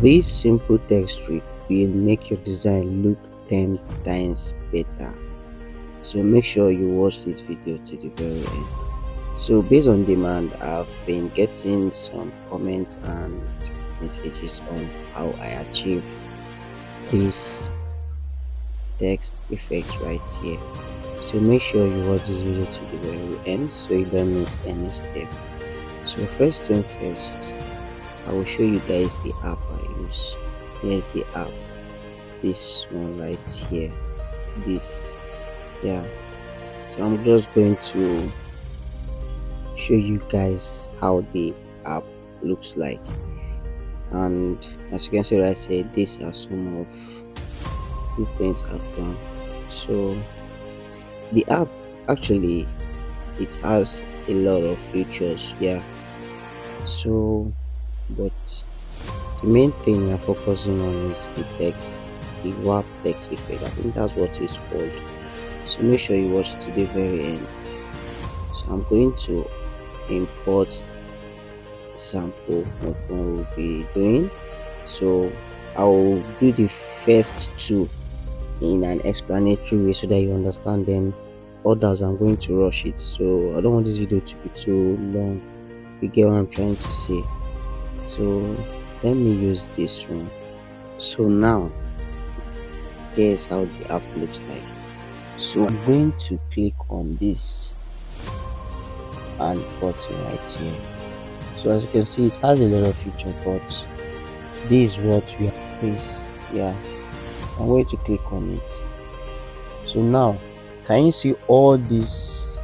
This simple text trick will make your design look 10 times better. So make sure you watch this video to the very end. So based on demand, I've been getting some comments and messages on how I achieve this text effect right here. So make sure you watch this video to the very end so you don't miss any step. So first thing first, I will show you guys the app I use. Here's the app, this one right here, this, yeah. So I'm just going to show you guys how the app looks like, and as you can see right here, these are some of the things I've done. So the app actually, it has a lot of features, yeah. So but the main thing we are focusing on is the text, the wrap text effect. I think that's what it's called. So make sure you watch to the very end. So I'm going to import sample of what we'll be doing. So I'll do the first two in an explanatory way so that you understand, then others I'm going to rush it. So I don't want this video to be too long. You get what I'm trying to say. So let me use this one. So now here's how the app looks like. So I'm going to click on this and button right here. So as you can see, it has a lot of features, but this is what we have. This, yeah, I'm going to click on it. So now can you see all this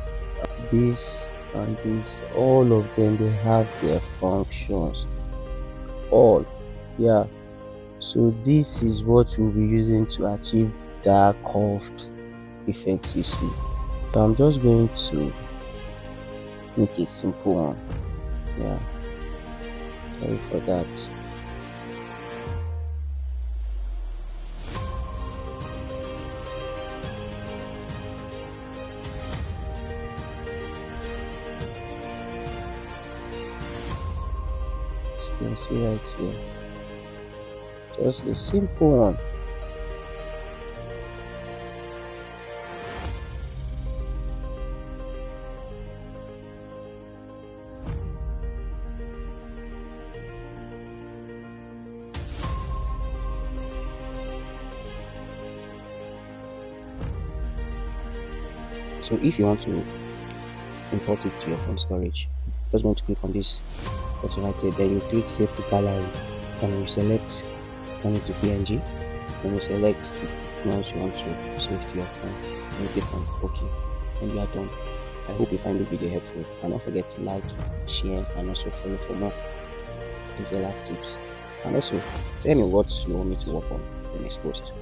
and this, all of them, they have their functions, all, yeah. So this is what we'll be using to achieve that curved effect you see. So I'm just going to make a simple one, yeah. Sorry for that. So you can see right here, just a simple one. So if you want to import it to your phone storage, just going to click on this button right here, then you click save to gallery, and you select turn it to png, then you select the ones you want to save to your phone, and you click on ok, and you are done. I hope you find the video helpful, and don't forget to like, share, and also follow for more Excel tips. And also tell me what you want me to work on the next post.